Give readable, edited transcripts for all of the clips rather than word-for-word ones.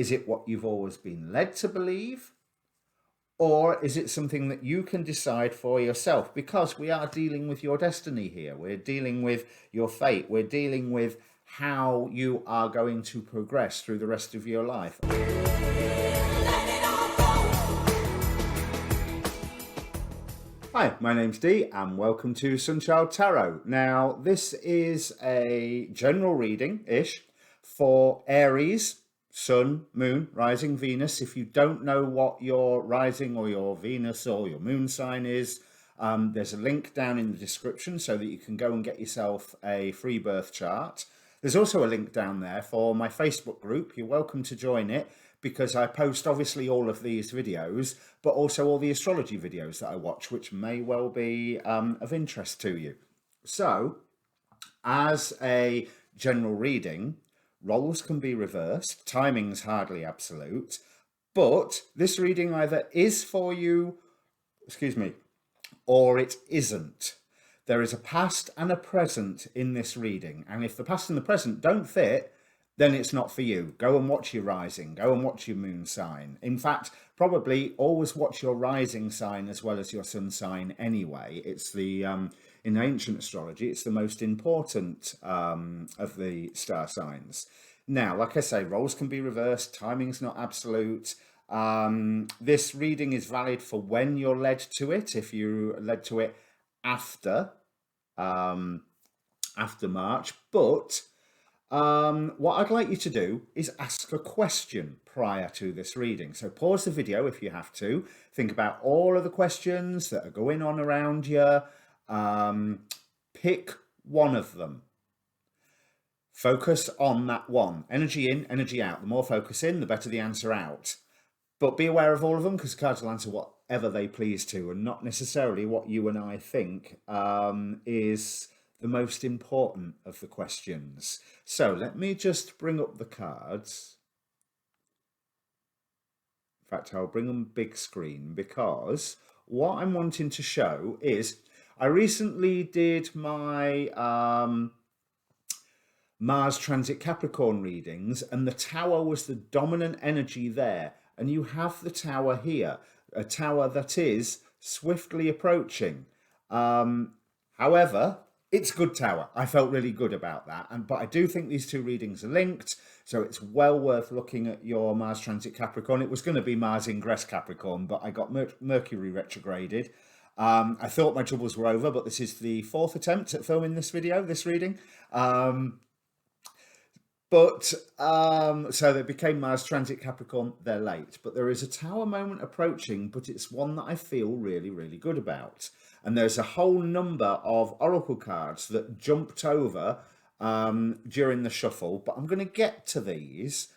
Is it what you've always been led to believe? Or is it something that you can decide for yourself? Because we are dealing with your destiny here. We're dealing with your fate. We're dealing with how you are going to progress through the rest of your life. Hi, my name's Dee and welcome to Sunchild Tarot. Now, this is a general reading-ish for Aries, Sun, Moon, Rising, Venus. If you don't know what your Rising or your Venus or your Moon sign is, there's a link down in the description so that you can go and get yourself a free birth chart. There's also a link down there for my Facebook group. You're welcome to join it, because I post obviously all of these videos, but also all the astrology videos that I watch, which may well be of interest to you. So, as a general reading, roles can be reversed, timing's hardly absolute, but this reading either is for you, or it isn't. There is a past and a present in this reading, and if the past and the present don't fit, then it's not for you. Go and watch your rising, go and watch your moon sign. In fact, probably always watch your rising sign as well as your sun sign anyway. It's the, in ancient astrology, it's the most important of the star signs. Now, like I say, roles can be reversed, timing's not absolute. This reading is valid for when you're led to it. If you're led to it after March, but what I'd like you to do is ask a question prior to this reading. So pause the video if you have to. Think about all of the questions that are going on around you. Pick one of them. Focus on that one. Energy in, energy out. The more focus in, the better the answer out. But be aware of all of them, because the cards will answer whatever they please to, and not necessarily what you and I think is the most important of the questions. So let me just bring up the cards. In fact, I'll bring them big screen, because what I'm wanting to show is I recently did my Mars transit Capricorn readings, and the tower was the dominant energy there. And you have the tower here, a tower that is swiftly approaching. However, it's good tower. I felt really good about that. But I do think these two readings are linked. So it's well worth looking at your Mars transit Capricorn. It was going to be Mars ingress Capricorn, but I got Mercury retrograded. I thought my troubles were over, but this is the fourth attempt at filming this reading. So they became Mars transit Capricorn. They're late, but there is a tower moment approaching, but it's one that I feel really, really good about. And there's a whole number of oracle cards that jumped over during the shuffle, but I'm going to get to these.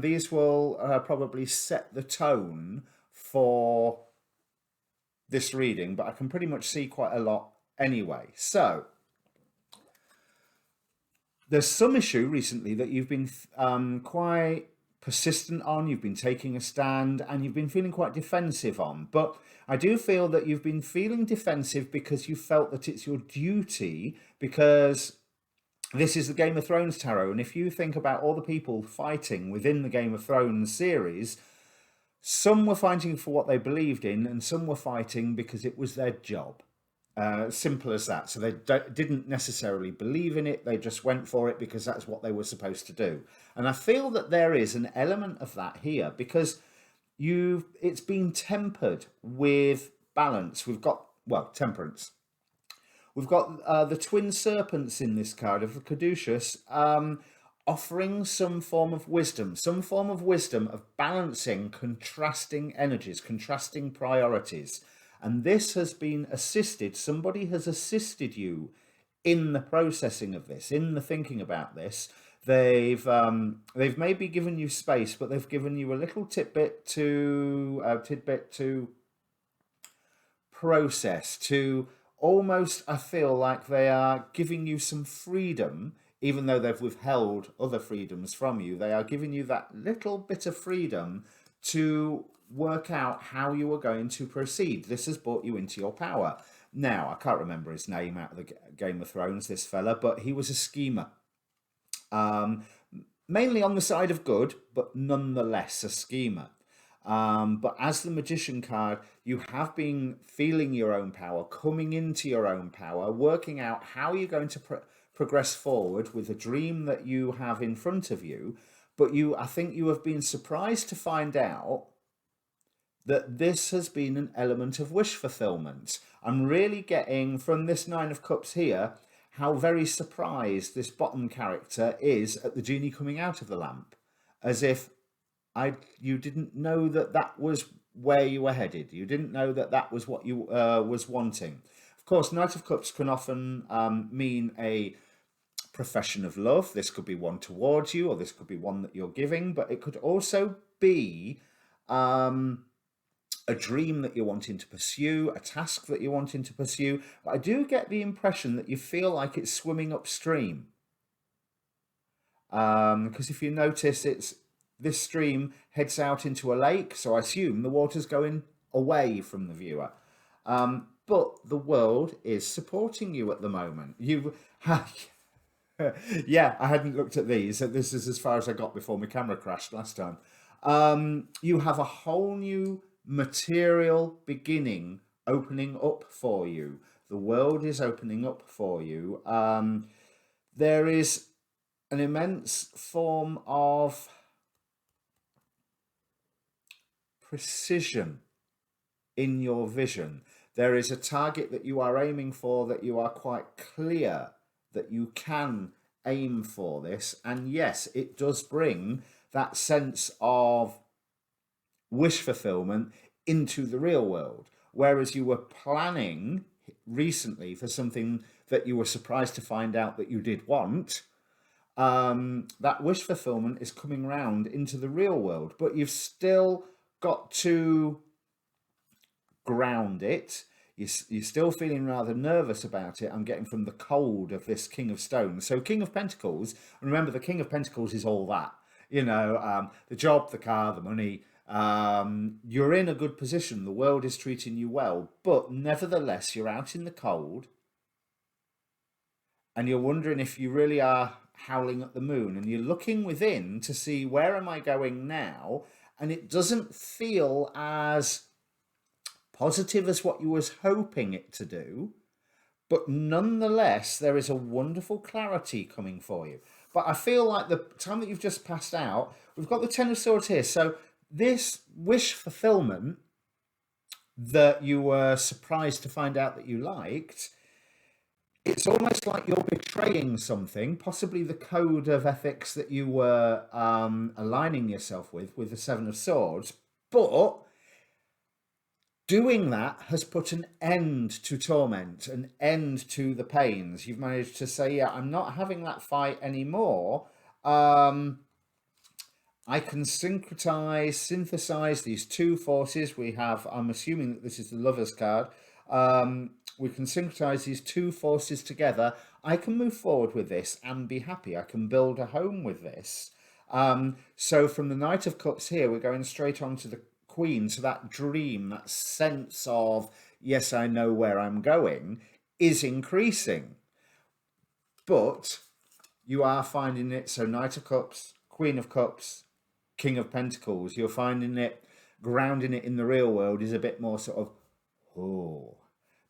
These will probably set the tone for this reading, but I can pretty much see quite a lot anyway. So there's some issue recently that you've been quite persistent on, you've been taking a stand, and you've been feeling quite defensive on. But I do feel that you've been feeling defensive because you felt that it's your duty, because this is the Game of Thrones tarot. And if you think about all the people fighting within the Game of Thrones series, some were fighting for what they believed in, and some were fighting because it was their job. Simple as that. So they didn't necessarily believe in it. They just went for it because that's what they were supposed to do. And I feel that there is an element of that here, because it's been tempered with balance. We've got, well, temperance. We've got the twin serpents in this card of the caduceus, offering some form of wisdom of balancing contrasting energies, contrasting priorities. And this has been assisted, somebody has assisted you in the processing of this, in the thinking about this. They've maybe given you space, but they've given you a little tidbit to process, to almost, I feel like they are giving you some freedom, even though they've withheld other freedoms from you. They are giving you that little bit of freedom to work out how you are going to proceed. This has brought you into your power. Now, I can't remember his name out of the Game of Thrones, this fella, but he was a schemer. mainly on the side of good, but nonetheless a schemer. But as the Magician card, you have been feeling your own power, coming into your own power, working out how you're going to progress forward with a dream that you have in front of you. But I think you have been surprised to find out that this has been an element of wish fulfillment. I'm really getting from this Nine of Cups here how very surprised this bottom character is at the genie coming out of the lamp, as if you didn't know that that was where you were headed. You didn't know that that was what you was wanting. Of course, Knight of Cups can often mean a profession of love. This could be one towards you, or this could be one that you're giving, but it could also be a dream that you're wanting to pursue, a task that you're wanting to pursue. But I do get the impression that you feel like it's swimming upstream. Because if you notice, this stream heads out into a lake, so I assume the water's going away from the viewer. But the world is supporting you at the moment. Yeah, I hadn't looked at these. This is as far as I got before my camera crashed last time. You have a whole new material beginning opening up for you. The world is opening up for you. There is an immense form of precision in your vision. There is a target that you are aiming for, that you are quite clear that you can aim for this. And yes, it does bring that sense of wish fulfillment into the real world. Whereas you were planning recently for something that you were surprised to find out that you did want, that wish fulfillment is coming round into the real world. But you've still got to ground it. You're still feeling rather nervous about it. I'm getting from the cold of this King of Stones. So King of Pentacles, and remember the King of Pentacles is all that. The job, the car, the money. You're in a good position. The world is treating you well. But nevertheless, you're out in the cold. And you're wondering if you really are howling at the moon. And you're looking within to see, where am I going now? And it doesn't feel as positive as what you was hoping it to do, but nonetheless there is a wonderful clarity coming for you. But I feel like the time that you've just passed out, we've got the Ten of Swords here, so this wish fulfillment that you were surprised to find out that you liked, it's almost like you're betraying something, possibly the code of ethics that you were aligning yourself with the Seven of Swords, but doing that has put an end to torment, an end to the pains. You've managed to say, yeah, I'm not having that fight anymore. I can synthesize these two forces. We have, I'm assuming that this is the Lover's card. We can syncretize these two forces together. I can move forward with this and be happy. I can build a home with this. So from the Knight of Cups here, we're going straight on to the Queen. So that dream, that sense of, yes, I know where I'm going, is increasing. But you are finding it, so Knight of Cups, Queen of Cups, King of Pentacles, you're finding it, grounding it in the real world is a bit more sort of, oh.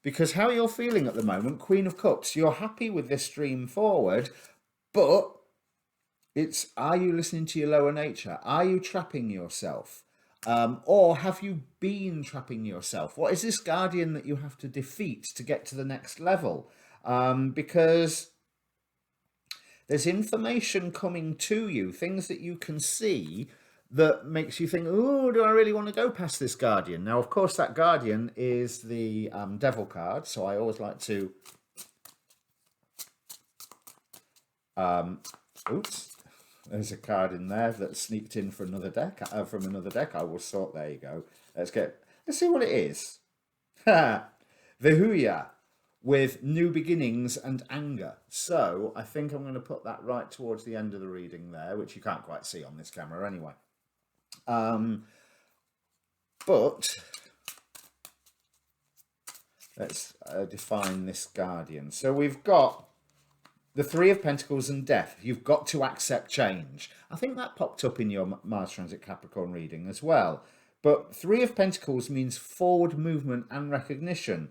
Because how you're feeling at the moment, Queen of Cups, you're happy with this dream forward, but it's, are you listening to your lower nature? Are you trapping yourself? Or have you been trapping yourself? What is this guardian that you have to defeat to get to the next level? Because there's information coming to you, things that you can see that makes you think, oh, do I really want to go past this guardian? Now, of course, that guardian is the devil card. So I always like to... oops. There's a card in there that sneaked in for another deck. From another deck, I will sort. There you go. Let's see what it is. Vihuya with new beginnings and anger. So I think I'm going to put that right towards the end of the reading there, which you can't quite see on this camera anyway. But let's define this guardian. So we've got the Three of Pentacles and death. You've got to accept change. I think that popped up in your Mars transit Capricorn reading as well. But Three of Pentacles means forward movement and recognition.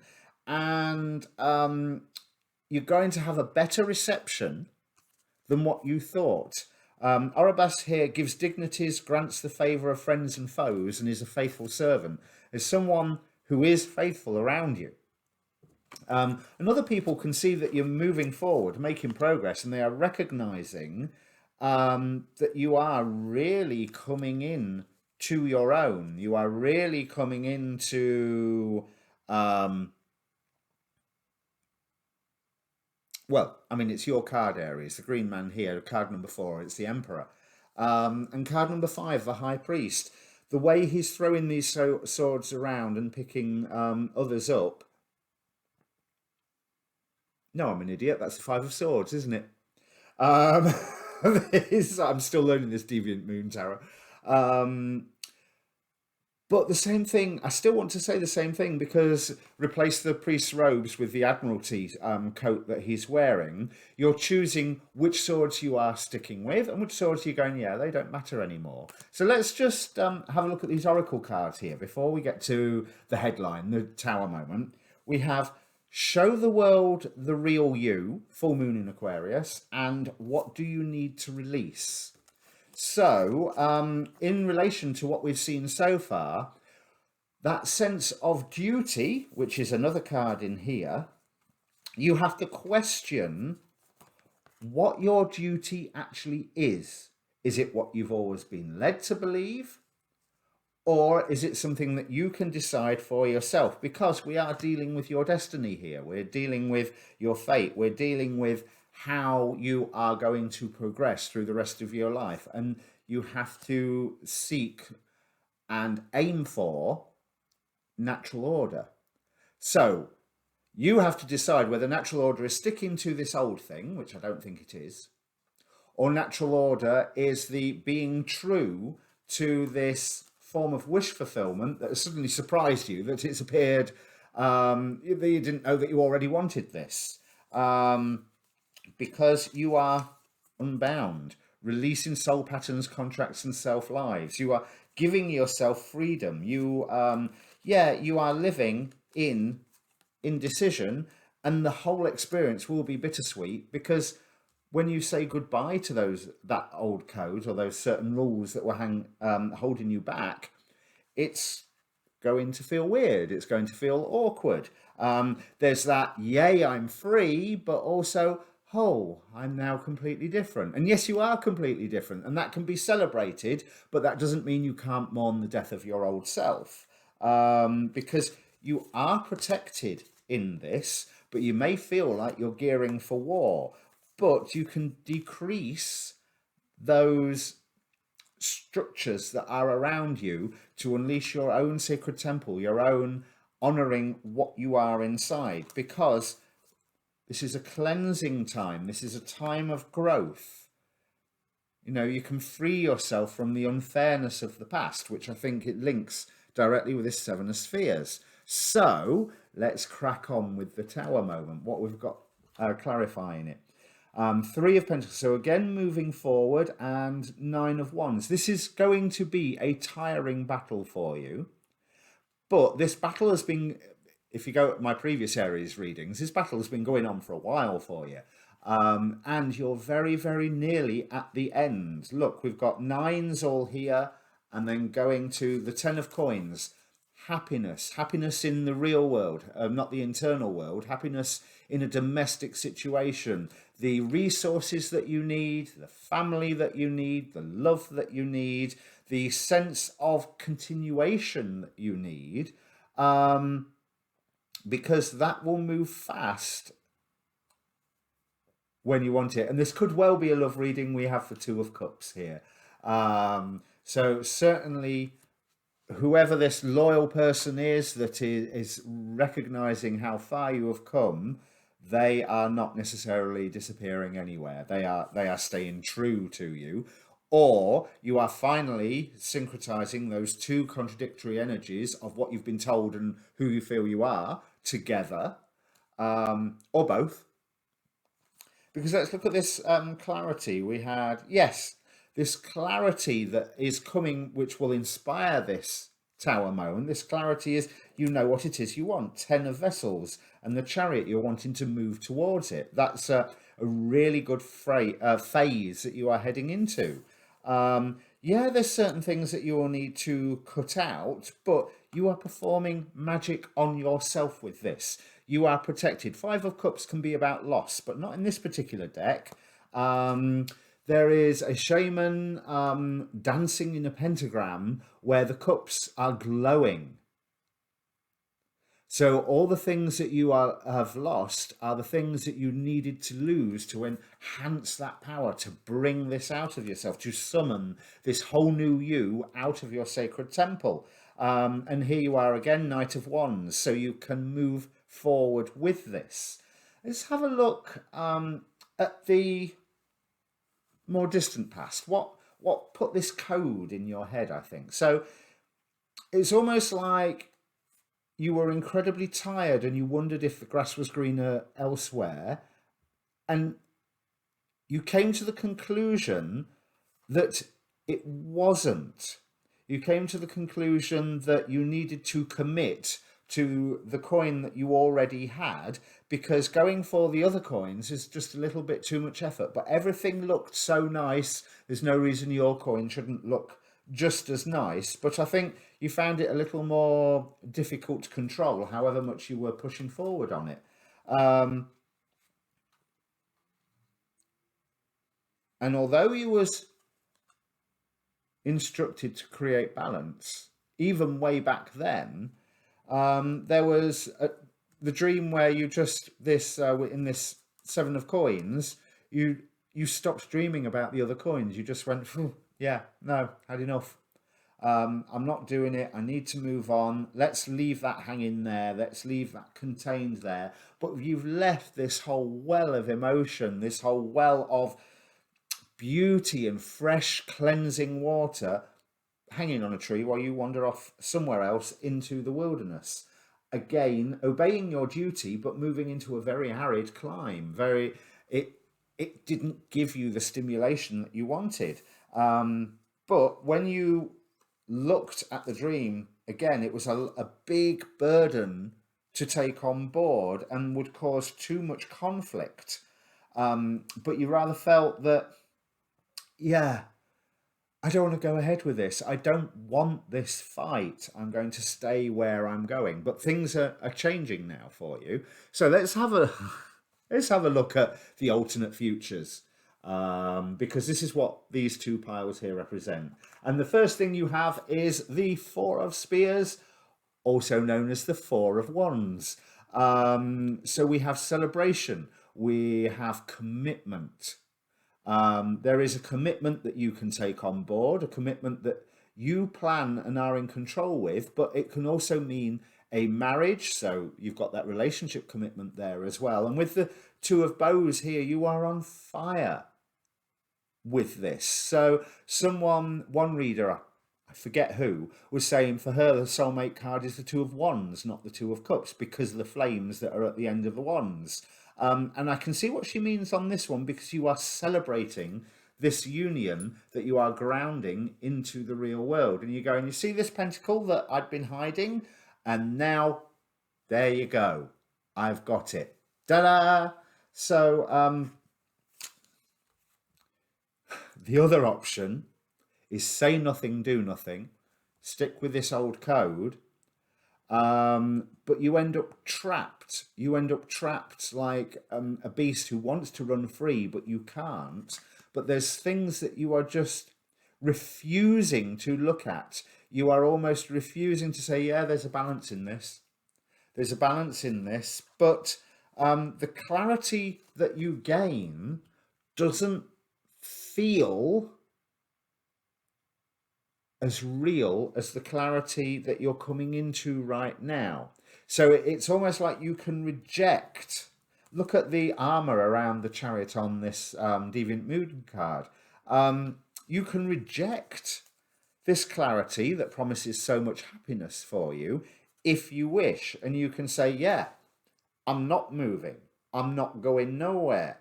And you're going to have a better reception than what you thought. Orobas here gives dignities, grants the favour of friends and foes, and is a faithful servant. Is someone who is faithful around you. And other people can see that you're moving forward, making progress, and they are recognizing that you are really coming in to your own. You are really coming into, well, I mean, it's your card, Aries, the green man here, card number 4, it's the Emperor. And card number 5, the High Priest. The way he's throwing these swords around and picking others up. No, I'm an idiot. That's the 5 of Swords, isn't it? I'm still learning this Deviant Moon Tarot. But the same thing, I still want to say the same thing, because replace the priest's robes with the Admiralty coat that he's wearing. You're choosing which swords you are sticking with and which swords you're going, yeah, they don't matter anymore. So let's just have a look at these oracle cards here before we get to the headline, the Tower moment. We have show the world the real you, full moon in Aquarius, and what do you need to release? So, in relation to what we've seen so far, that sense of duty, which is another card in here, you have to question what your duty actually is. Is it what you've always been led to believe? Or is it something that you can decide for yourself? Because we are dealing with your destiny here. We're dealing with your fate. We're dealing with how you are going to progress through the rest of your life. And you have to seek and aim for natural order. So you have to decide whether natural order is sticking to this old thing, which I don't think it is, or natural order is the being true to this form of wish fulfillment that has suddenly surprised you, that it's appeared that you didn't know that you already wanted this, because you are unbound, releasing soul patterns, contracts, and self-lives. You are giving yourself freedom. You are living in indecision, and the whole experience will be bittersweet, because when you say goodbye to that old code or those certain rules that were holding you back, it's going to feel weird. It's going to feel awkward. There's that, yay, I'm free, but also, oh, I'm now completely different. And yes, you are completely different, and that can be celebrated, but that doesn't mean you can't mourn the death of your old self, because you are protected in this, but you may feel like you're gearing for war. But you can decrease those structures that are around you to unleash your own sacred temple, your own honoring what you are inside, because this is a cleansing time. This is a time of growth. You know, you can free yourself from the unfairness of the past, which I think it links directly with this 7 of Spheres. So let's crack on with the Tower moment, what we've got clarifying it. 3 of Pentacles, so again moving forward, and 9 of Wands. This is going to be a tiring battle for you, but this battle has been, if you go at my previous Aries readings, this battle has been going on for a while for you, and you're very, very nearly at the end. Look, we've got 9s all here, and then going to the 10 of Coins. Happiness in the real world, not the internal world, happiness in a domestic situation, the resources that you need, the family that you need, the love that you need, the sense of continuation that you need, because that will move fast when you want it. And this could well be a love reading. We have the 2 of Cups here. So certainly, whoever this loyal person is that is recognizing how far you have come, they are not necessarily disappearing anywhere. They are staying true to you, or you are finally syncretizing those 2 contradictory energies of what you've been told and who you feel you are together, or both. Because let's look at this clarity. We had, yes, this clarity that is coming, which will inspire this tower moan. This clarity is, you know what it is you want, 10 of vessels, and the chariot, you're wanting to move towards it. That's a really good phase that you are heading into. Yeah, there's certain things that you will need to cut out, but you are performing magic on yourself with this. You are protected. Five of Cups can be about loss, but not in this particular deck. There is a shaman dancing in a pentagram where the cups are glowing. So all the things that you have lost are the things that you needed to lose to enhance that power, to bring this out of yourself, to summon this whole new you out of your sacred temple. And here you are again, Knight of Wands, so you can move forward with this. Let's have a look at the more distant past. What put this code in your head, I think? So it's almost like you were incredibly tired and you wondered if the grass was greener elsewhere, and you came to the conclusion that it wasn't. You came to the conclusion that you needed to commit to the coin that you already had, because going for the other coins is just a little bit too much effort. But everything looked so nice, there's no reason your coin shouldn't look just as nice. But I think you found it a little more difficult to control, however much you were pushing forward on it. And although you was instructed to create balance, even way back then, there was the dream where you just in this Seven of Coins, you stopped dreaming about the other coins. You just went, yeah, no, had enough. I'm not doing it. I need to move on. Let's leave that hanging there. Let's leave that contained there. But you've left this whole well of emotion, this whole well of beauty and fresh cleansing water hanging on a tree while you wander off somewhere else into the wilderness. Again, obeying your duty, but moving into a very arid climb. It didn't give you the stimulation that you wanted. But when you looked at the dream, again, it was a big burden to take on board and would cause too much conflict. But you rather felt that, yeah, I don't want to go ahead with this. I don't want this fight. I'm going to stay where I'm going. But things are changing now for you. So let's have a look at the alternate futures, because this is what these two piles here represent. And the first thing you have is the Four of Spears, also known as the Four of Wands. So we have celebration, we have commitment. There is a commitment that you can take on board, a commitment that you plan and are in control with, but it can also mean a marriage. So you've got that relationship commitment there as well. And with the Two of Bows here, you are on fire with this. So one reader, I forget who, was saying for her the soulmate card is the Two of Wands, not the Two of Cups, because of the flames that are at the end of the wands. And I can see what she means on this one, because you are celebrating this union that you are grounding into the real world. And you go and you see this pentacle that I'd been hiding, and now there you go. I've got it. Ta-da! So the other option is say nothing, do nothing, stick with this old code, but you end up trapped. You end up trapped like a beast who wants to run free, but you can't. But there's things that you are just refusing to look at. You are almost refusing to say, yeah, there's a balance in this. There's a balance in this, but the clarity that you gain doesn't feel as real as the clarity that you're coming into right now. So it's almost like you can reject. Look at the armor around the chariot on this Deviant Moon card. You can reject this clarity that promises so much happiness for you if you wish. And you can say, yeah, I'm not moving. I'm not going nowhere.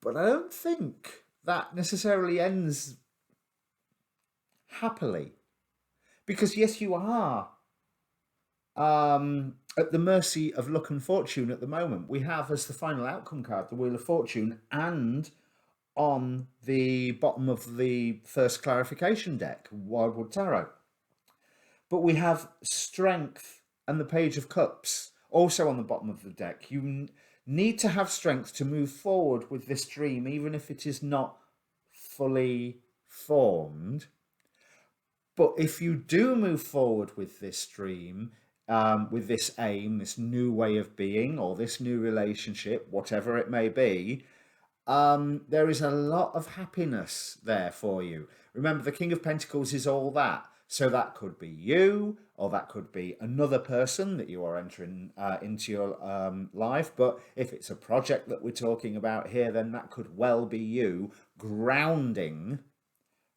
But I don't think that necessarily ends happily. Because yes, you are at the mercy of luck and fortune at the moment. We have as the final outcome card the Wheel of Fortune, and on the bottom of the first clarification deck, Wildwood Tarot. But we have Strength and the Page of Cups also on the bottom of the deck. You need to have strength to move forward with this dream, even if it is not fully formed. But if you do move forward with this dream, with this aim, this new way of being, or this new relationship, whatever it may be, there is a lot of happiness there for you. Remember, the King of Pentacles is all that. So that could be you, or that could be another person that you are entering into your life. But if it's a project that we're talking about here, then that could well be you grounding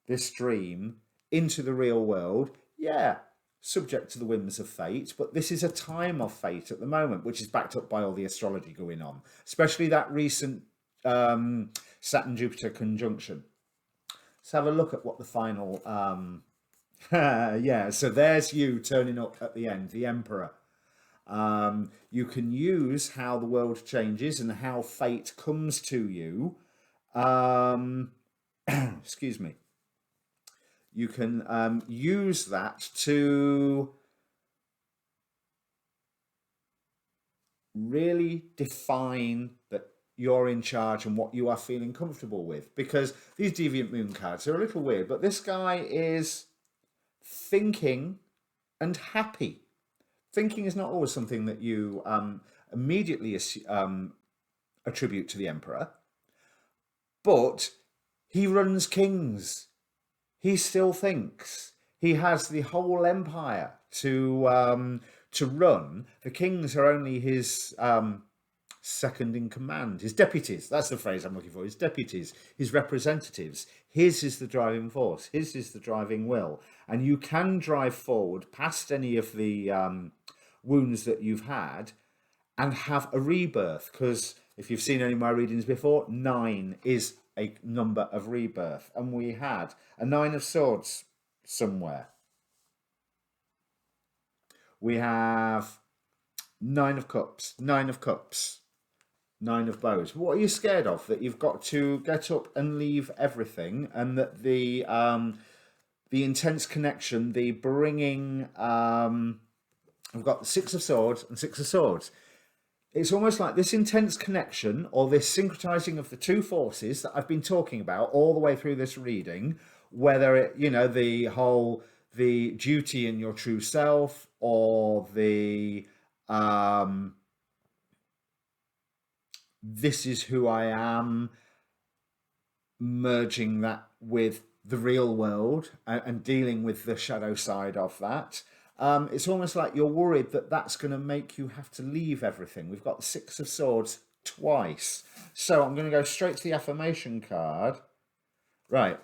this dream into the real world. Yeah, subject to the whims of fate, but this is a time of fate at the moment, which is backed up by all the astrology going on, especially that recent Saturn-Jupiter conjunction. Let's have a look at what the final... yeah, so there's you turning up at the end, the Emperor. You can use how the world changes and how fate comes to you. Excuse me. You can use that to really define that you're in charge and what you are feeling comfortable with. Because these Deviant Moon cards are a little weird, but this guy is thinking and happy. Thinking is not always something that you immediately attribute to the Emperor, but he runs kings. He still thinks. He has the whole empire to run. The kings are only his second in command, his deputies. That's the phrase I'm looking for. His deputies, his representatives. His is the driving force. His is the driving will. And you can drive forward past any of the wounds that you've had and have a rebirth. Because if you've seen any of my readings before, 9 is a number of rebirth, and we had a 9 of Swords somewhere. We have 9 of Cups, 9 of Cups, 9 of Bows. What are you scared of? That you've got to get up and leave everything, and that the intense connection, the bringing. I've got the 6 of Swords and 6 of Swords. It's almost like this intense connection, or this syncretizing of the two forces that I've been talking about all the way through this reading, whether it, the duty in your true self, or the this is who I am, merging that with the real world and dealing with the shadow side of that. It's almost like you're worried that that's going to make you have to leave everything. We've got the 6 of Swords twice. So I'm going to go straight to the affirmation card. Right.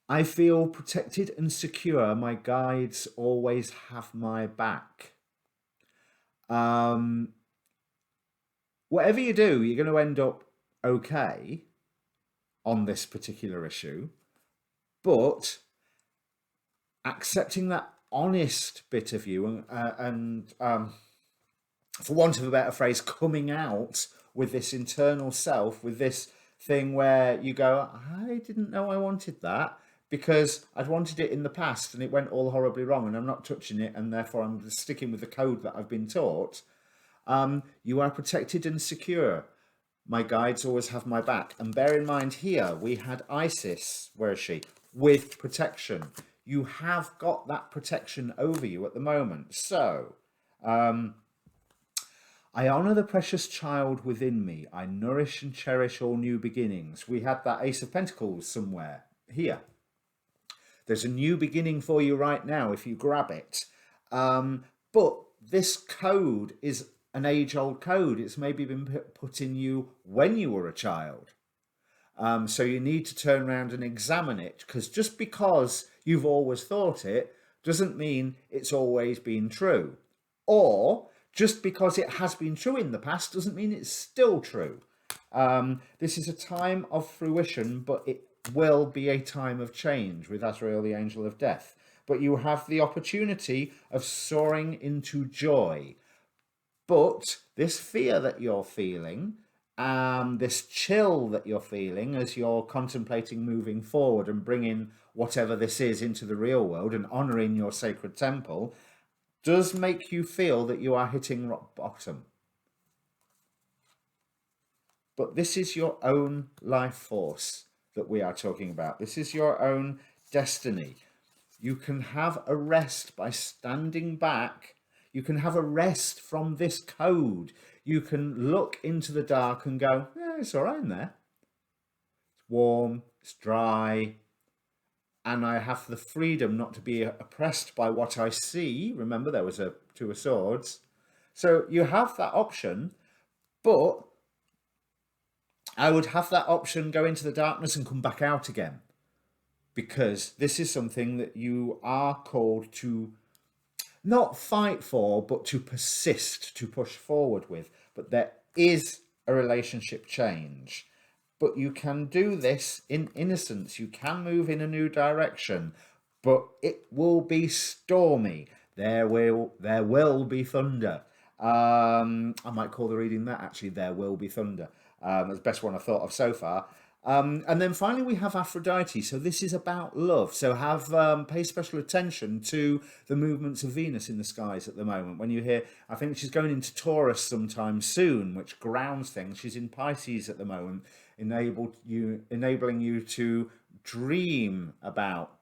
I feel protected and secure. My guides always have my back. Whatever you do, you're going to end up okay on this particular issue. But accepting that honest bit of you and for want of a better phrase, coming out with this internal self, with this thing where you go, I didn't know I wanted that because I'd wanted it in the past and it went all horribly wrong and I'm not touching it and therefore I'm sticking with the code that I've been taught. You are protected and secure. My guides always have my back. And bear in mind here, we had Isis, where is she? With protection. You have got that protection over you at the moment. So, I honour the precious child within me. I nourish and cherish all new beginnings. We had that Ace of Pentacles somewhere here. There's a new beginning for you right now if you grab it. But this code is an age-old code. It's maybe been put in you when you were a child. So you need to turn around and examine it, because just because you've always thought it doesn't mean it's always been true. Or just because it has been true in the past doesn't mean it's still true. This is a time of fruition, but it will be a time of change with Azrael, the angel of death. But you have the opportunity of soaring into joy. But this fear that you're feeling, this chill that you're feeling as you're contemplating moving forward and bringing whatever this is into the real world and honoring your sacred temple, does make you feel that you are hitting rock bottom. But this is your own life force that we are talking about. This is your own destiny. You can have a rest by standing back. You can have a rest from this code. You can look into the dark and go, yeah, it's all right in there. It's warm, it's dry, and I have the freedom not to be oppressed by what I see. Remember, there was a Two of Swords. So you have that option, but I would have that option go into the darkness and come back out again, because this is something that you are called to not fight for, but to persist, to push forward with. But there is a relationship change. But you can do this in innocence. You can move in a new direction, but it will be stormy. There will be thunder. I might call the reading that, actually. There will be thunder. That's the best one I've thought of so far. And then finally we have Aphrodite. So this is about love. So pay special attention to the movements of Venus in the skies at the moment. When you hear, I think she's going into Taurus sometime soon, which grounds things. She's in Pisces at the moment, enabling you to dream about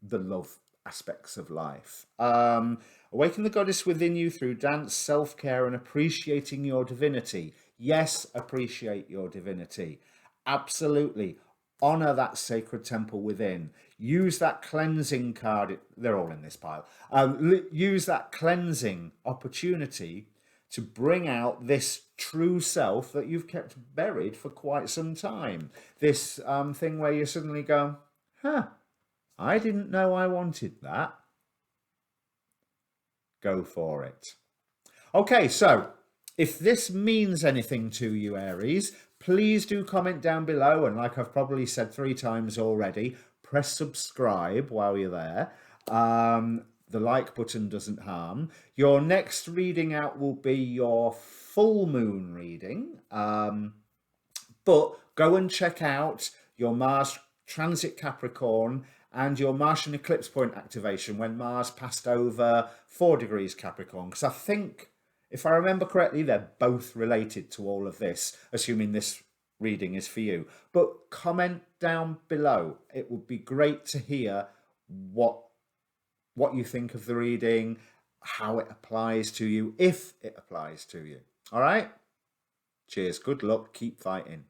the love aspects of life. Awaken the goddess within you through dance, self-care, and appreciating your divinity. Yes, appreciate your divinity. Absolutely. Honor that sacred temple within. Use that cleansing card. They're all in this pile. Use that cleansing opportunity to bring out this true self that you've kept buried for quite some time. This thing where you suddenly go, I didn't know I wanted that. Go for it. Okay, so if this means anything to you, Aries, please do comment down below. And like I've probably said 3 times already, press subscribe while you're there. The like button doesn't harm. Your next reading out will be your full moon reading. But go and check out your Mars transit Capricorn and your Martian eclipse point activation when Mars passed over 4 degrees Capricorn. Because I think, if I remember correctly, they're both related to all of this, assuming this reading is for you. But comment down below. It would be great to hear what you think of the reading, how it applies to you, if it applies to you. All right? Cheers. Good luck. Keep fighting.